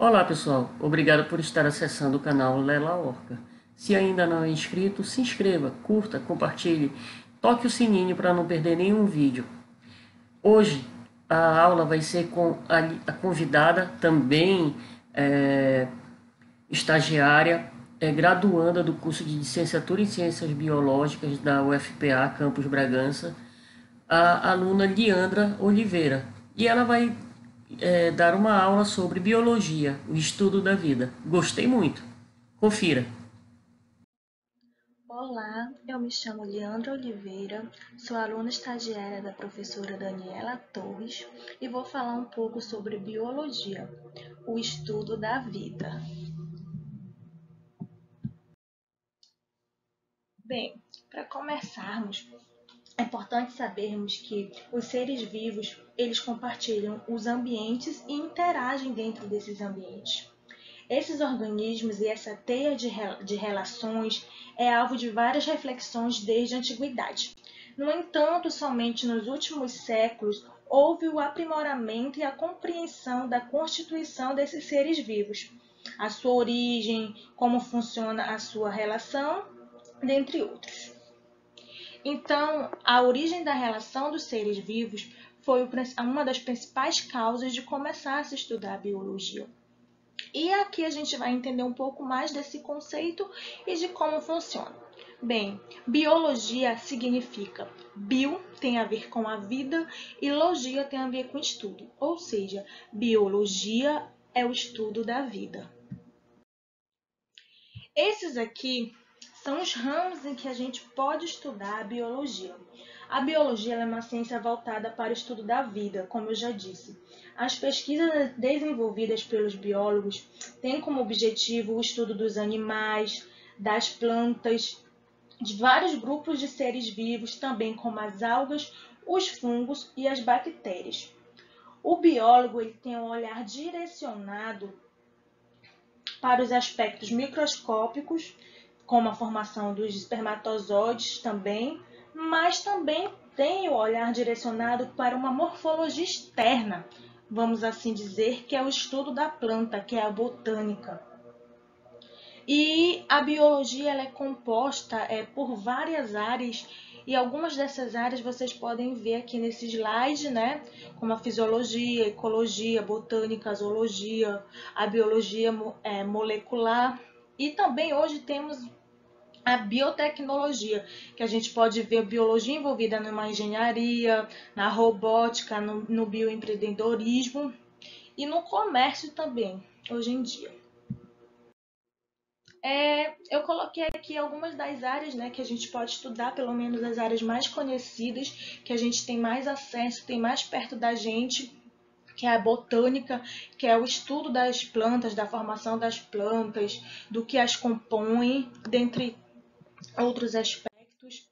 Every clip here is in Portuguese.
Olá pessoal, obrigado por estar acessando o canal Lela Orca. Se ainda não é inscrito, se inscreva, curta, compartilhe, toque o sininho para não perder nenhum vídeo. Hoje a aula vai ser com a convidada, também estagiária, graduanda do curso de licenciatura em Ciências Biológicas da UFPA, Campus Bragança, a aluna Liandra Oliveira. E ela vai dar uma aula sobre biologia, o estudo da vida. Gostei muito. Confira. Olá, eu me chamo Leandra Oliveira, sou aluna estagiária da professora Daniela Torres e vou falar um pouco sobre biologia, o estudo da vida. Bem, para começarmos, é importante sabermos que os seres vivos, eles compartilham os ambientes e interagem dentro desses ambientes. Esses organismos e essa teia de relações é alvo de várias reflexões desde a antiguidade. No entanto, somente nos últimos séculos houve o aprimoramento e a compreensão da constituição desses seres vivos, a sua origem, como funciona a sua relação, dentre outros. Então, a origem da relação dos seres vivos foi uma das principais causas de começar a se estudar a biologia. E aqui a gente vai entender um pouco mais desse conceito e de como funciona. Bem, biologia significa bio tem a ver com a vida e logia tem a ver com estudo, ou seja, biologia é o estudo da vida. Esses aqui são os ramos em que a gente pode estudar a biologia. A biologia é uma ciência voltada para o estudo da vida, como eu já disse. As pesquisas desenvolvidas pelos biólogos têm como objetivo o estudo dos animais, das plantas, de vários grupos de seres vivos, também como as algas, os fungos e as bactérias. O biólogo ele tem um olhar direcionado para os aspectos microscópicos, como a formação dos espermatozoides também, mas também tem o olhar direcionado para uma morfologia externa, vamos assim dizer, que é o estudo da planta, que é a botânica. E a biologia ela é composta por várias áreas, e algumas dessas áreas vocês podem ver aqui nesse slide, né? Como a fisiologia, ecologia, botânica, zoologia, a biologia molecular. E também hoje temos a biotecnologia, que a gente pode ver a biologia envolvida numa engenharia, na robótica, no bioempreendedorismo e no comércio também, hoje em dia. Eu coloquei aqui algumas das áreas, né, que a gente pode estudar, pelo menos as áreas mais conhecidas, que a gente tem mais acesso, tem mais perto da gente, que é a botânica, que é o estudo das plantas, da formação das plantas, do que as compõe, dentre outros aspectos.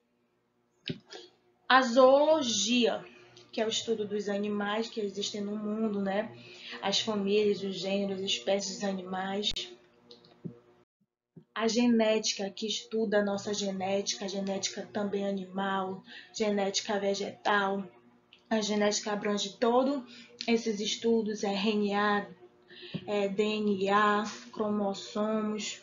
A zoologia, que é o estudo dos animais que existem no mundo, né? As famílias, os gêneros, espécies animais. A genética, que estuda a nossa genética, a genética também animal, genética vegetal. A genética abrange todo esses estudos, RNA, DNA, cromossomos.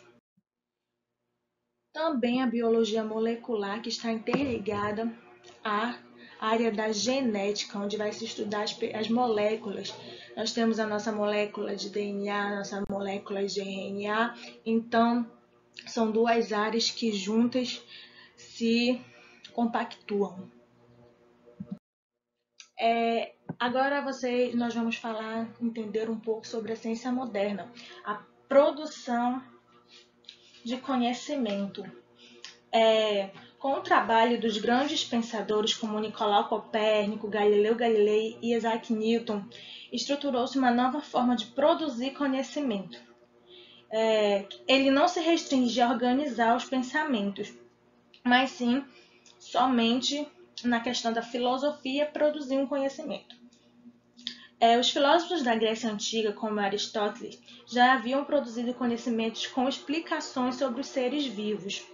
Também a biologia molecular, que está interligada à área da genética, onde vai se estudar as moléculas. Nós temos a nossa molécula de DNA, a nossa molécula de RNA. Então, são duas áreas que juntas se compactuam. Agora nós vamos entender um pouco sobre a ciência moderna, a produção de conhecimento. Com o trabalho dos grandes pensadores como Nicolau Copérnico, Galileu Galilei e Isaac Newton, estruturou-se uma nova forma de produzir conhecimento. Ele não se restringia a organizar os pensamentos, mas sim somente na questão da filosofia produzir um conhecimento. Os filósofos da Grécia Antiga, como Aristóteles, já haviam produzido conhecimentos com explicações sobre os seres vivos,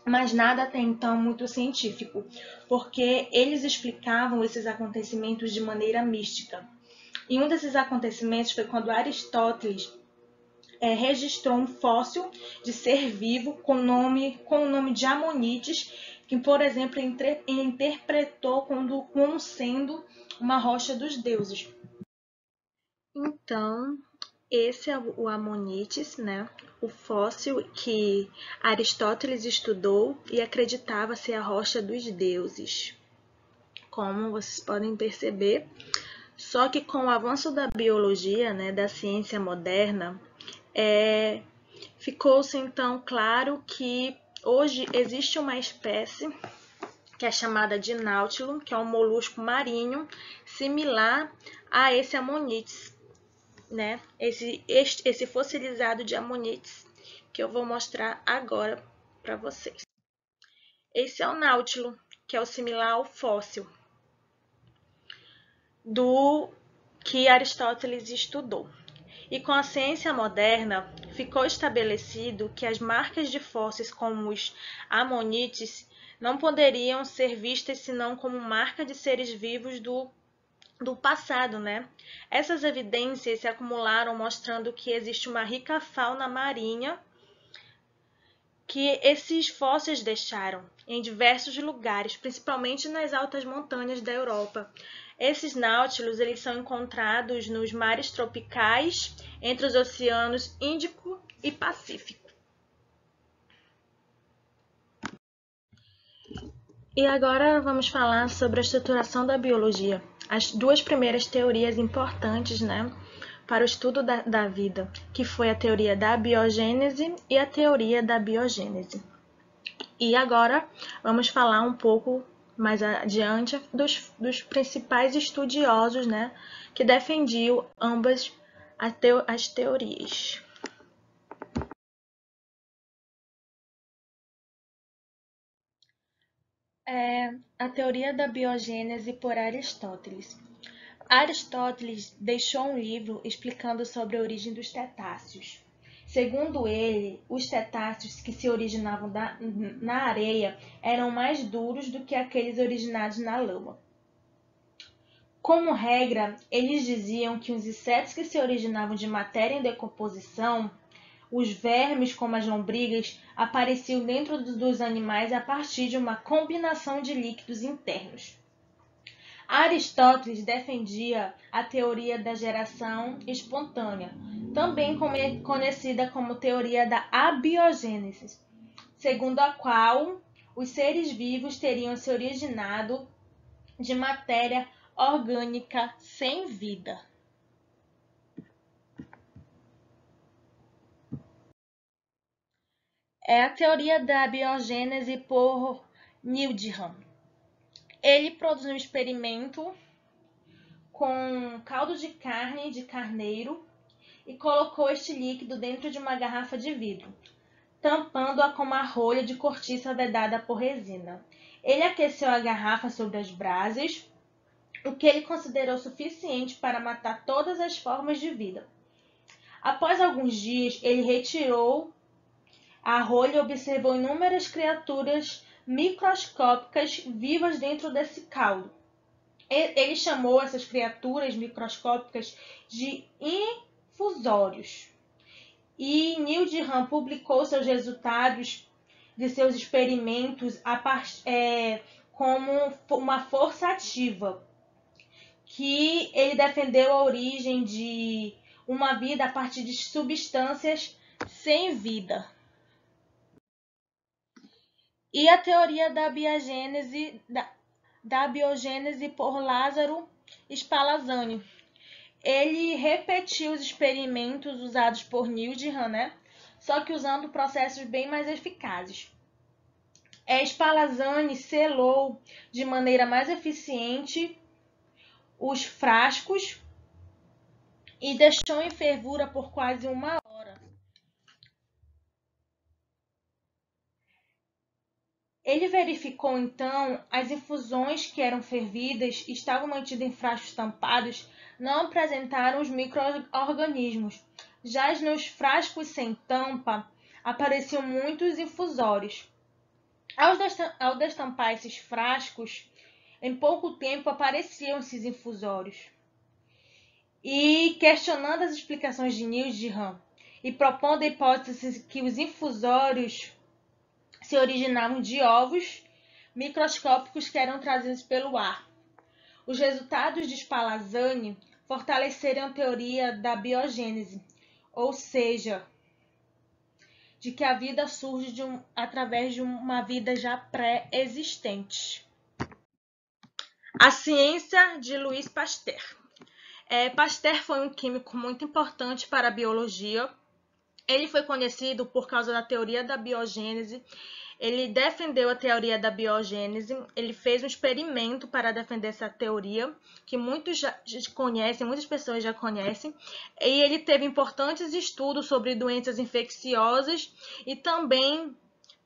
mas nada até então muito científico, porque eles explicavam esses acontecimentos de maneira mística. E um desses acontecimentos foi quando Aristóteles registrou um fóssil de ser vivo com o nome de Amonites, que, por exemplo, interpretou como sendo uma rocha dos deuses. Então, esse é o Amonites, né? O fóssil que Aristóteles estudou e acreditava ser a rocha dos deuses. Como vocês podem perceber, só que com o avanço da biologia, né, da ciência moderna, ficou-se então claro que hoje existe uma espécie que é chamada de Nautilo, que é um molusco marinho similar a esse Amonites, né? Esse fossilizado de Amonites que eu vou mostrar agora para vocês. Esse é o Nautilo, que é o similar ao fóssil do que Aristóteles estudou. E com a ciência moderna, ficou estabelecido que as marcas de fósseis como os amonites não poderiam ser vistas senão como marca de seres vivos do passado, né? Essas evidências se acumularam mostrando que existe uma rica fauna marinha que esses fósseis deixaram em diversos lugares, principalmente nas altas montanhas da Europa. Esses náutilos eles são encontrados nos mares tropicais, entre os oceanos Índico e Pacífico. E agora vamos falar sobre a estruturação da biologia. As duas primeiras teorias importantes, né, para o estudo da vida, que foi a teoria da biogênese e a teoria da biogênese. E agora vamos falar um pouco mais adiante dos principais estudiosos, né, que defendiam ambas as teorias. A teoria da biogênese por Aristóteles. Aristóteles deixou um livro explicando sobre a origem dos cetáceos. Segundo ele, os cetáceos que se originavam na areia eram mais duros do que aqueles originados na lama. Como regra, eles diziam que os insetos que se originavam de matéria em decomposição, os vermes como as lombrigas, apareciam dentro dos animais a partir de uma combinação de líquidos internos. Aristóteles defendia a teoria da geração espontânea, também conhecida como teoria da abiogênese, segundo a qual os seres vivos teriam se originado de matéria orgânica sem vida. É a teoria da biogênese por Needham. Ele produziu um experimento com caldo de carne de carneiro e colocou este líquido dentro de uma garrafa de vidro, tampando-a com uma rolha de cortiça vedada por resina. Ele aqueceu a garrafa sobre as brasas, o que ele considerou suficiente para matar todas as formas de vida. Após alguns dias, ele retirou a rolha e observou inúmeras criaturas microscópicas vivas dentro desse caldo. Ele chamou essas criaturas microscópicas de infusórios. E Needham publicou seus resultados de seus experimentos como uma força ativa, que ele defendeu a origem de uma vida a partir de substâncias sem vida. E a teoria da biogênese por Lázaro Spallanzani. Ele repetiu os experimentos usados por Needham, né? Só que usando processos bem mais eficazes. Spallanzani selou de maneira mais eficiente os frascos e deixou em fervura por quase 1 hora. Ele verificou então as infusões que eram fervidas e estavam mantidas em frascos tampados não apresentaram os micro-organismos. Já nos frascos sem tampa apareciam muitos infusórios. Ao destampar esses frascos, em pouco tempo apareciam esses infusórios. E questionando as explicações de Needham, e propondo a hipótese que os infusórios se originavam de ovos microscópicos que eram trazidos pelo ar. Os resultados de Spallanzani fortaleceram a teoria da biogênese, ou seja, de que a vida surge através de uma vida já pré-existente. A ciência de Louis Pasteur. Pasteur foi um químico muito importante para a biologia. Ele foi conhecido por causa da teoria da biogênese. Ele defendeu a teoria da biogênese. Ele fez um experimento para defender essa teoria, que muitos já conhecem, muitas pessoas já conhecem. E ele teve importantes estudos sobre doenças infecciosas e também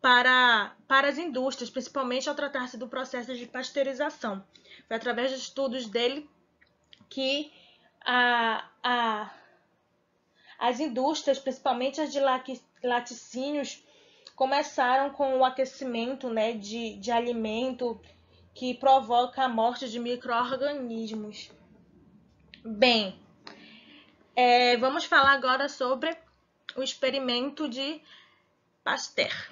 para as indústrias, principalmente ao tratar-se do processo de pasteurização. Foi através dos estudos dele que as indústrias, principalmente as de laticínios, começaram com o aquecimento, né, de alimento que provoca a morte de micro-organismos. Bem, vamos falar agora sobre o experimento de Pasteur.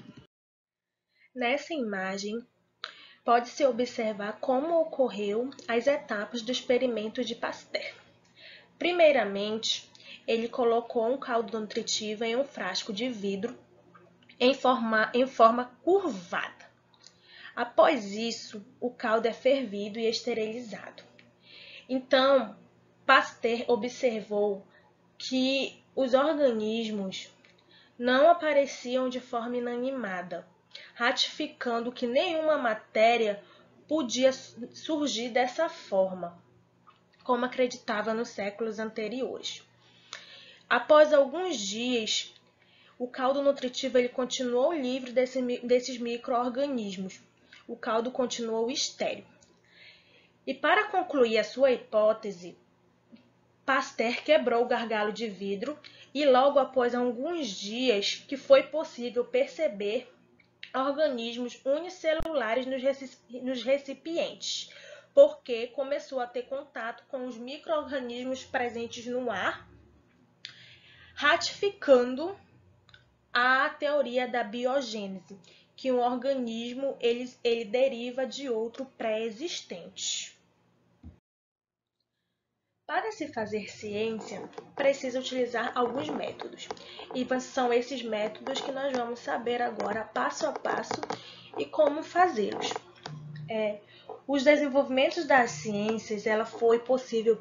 Nessa imagem, pode-se observar como ocorreu as etapas do experimento de Pasteur. Primeiramente, ele colocou um caldo nutritivo em um frasco de vidro em forma curvada. Após isso, o caldo é fervido e esterilizado. Então, Pasteur observou que os organismos não apareciam de forma inanimada, ratificando que nenhuma matéria podia surgir dessa forma, como acreditava nos séculos anteriores. Após alguns dias, o caldo nutritivo ele continuou livre desses micro-organismos. O caldo continuou estéril. E para concluir a sua hipótese, Pasteur quebrou o gargalo de vidro e logo após alguns dias que foi possível perceber organismos unicelulares nos recipientes, porque começou a ter contato com os micro-organismos presentes no ar, ratificando a teoria da biogênese, que um organismo ele deriva de outro pré-existente. Para se fazer ciência, precisa utilizar alguns métodos. E são esses métodos que nós vamos saber agora, passo a passo, e como fazê-los. Os desenvolvimentos das ciências ela foi possível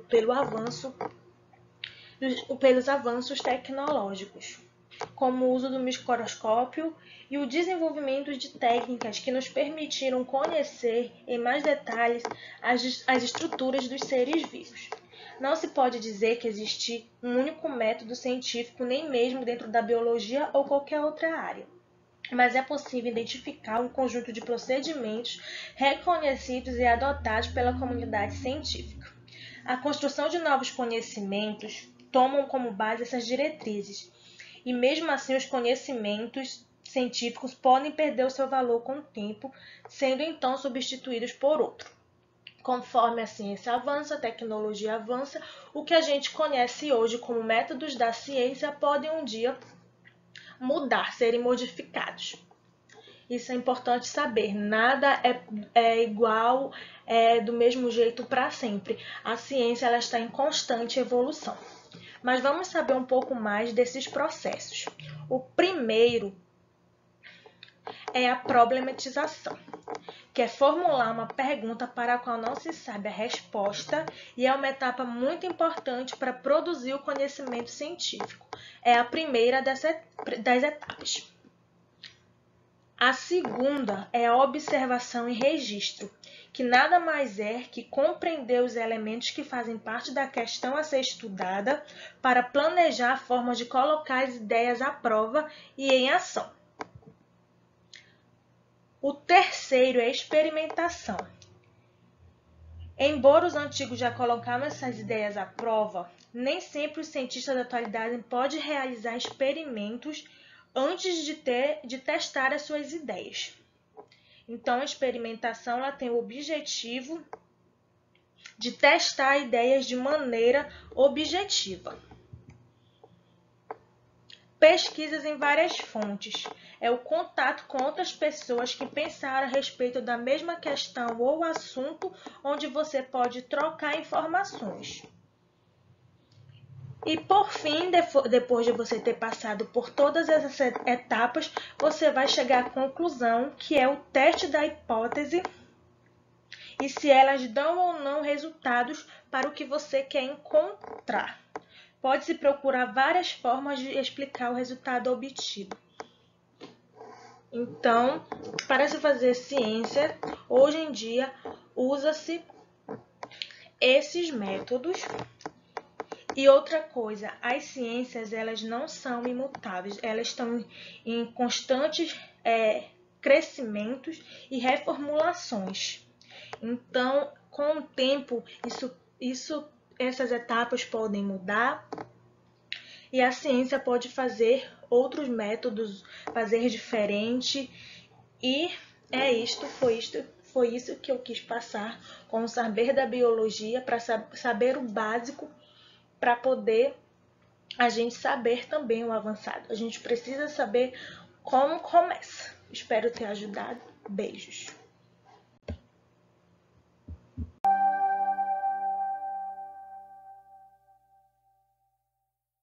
pelos avanços tecnológicos, como o uso do microscópio e o desenvolvimento de técnicas que nos permitiram conhecer em mais detalhes as estruturas dos seres vivos. Não se pode dizer que existe um único método científico, nem mesmo dentro da biologia ou qualquer outra área. Mas é possível identificar um conjunto de procedimentos reconhecidos e adotados pela comunidade científica. A construção de novos conhecimentos tomam como base essas diretrizes, e mesmo assim os conhecimentos científicos podem perder o seu valor com o tempo, sendo então substituídos por outro. Conforme a ciência avança, a tecnologia avança, o que a gente conhece hoje como métodos da ciência podem um dia mudar, serem modificados. Isso é importante saber, nada é igual, do mesmo jeito para sempre. A ciência ela está em constante evolução. Mas vamos saber um pouco mais desses processos. O primeiro é a problematização, que é formular uma pergunta para a qual não se sabe a resposta e é uma etapa muito importante para produzir o conhecimento científico. É a primeira das etapas. A segunda é a observação e registro, que nada mais é que compreender os elementos que fazem parte da questão a ser estudada para planejar a forma de colocar as ideias à prova e em ação. O terceiro é a experimentação. Embora os antigos já colocaram essas ideias à prova, nem sempre os cientistas da atualidade podem realizar experimentos antes de testar as suas ideias. Então, a experimentação ela tem o objetivo de testar ideias de maneira objetiva. Pesquisas em várias fontes. É o contato com outras pessoas que pensaram a respeito da mesma questão ou assunto, onde você pode trocar informações. E por fim, depois de você ter passado por todas essas etapas, você vai chegar à conclusão, que é o teste da hipótese, e se elas dão ou não resultados para o que você quer encontrar. Pode-se procurar várias formas de explicar o resultado obtido. Então, para se fazer ciência, hoje em dia, usa-se esses métodos. E outra coisa, as ciências, elas não são imutáveis, elas estão em constantes crescimentos e reformulações. Então, com o tempo, essas etapas podem mudar e a ciência pode fazer outros métodos, fazer diferente. E foi isso que eu quis passar com o saber da biologia, para saber o básico, para poder a gente saber também o avançado. A gente precisa saber como começa. Espero ter ajudado. Beijos.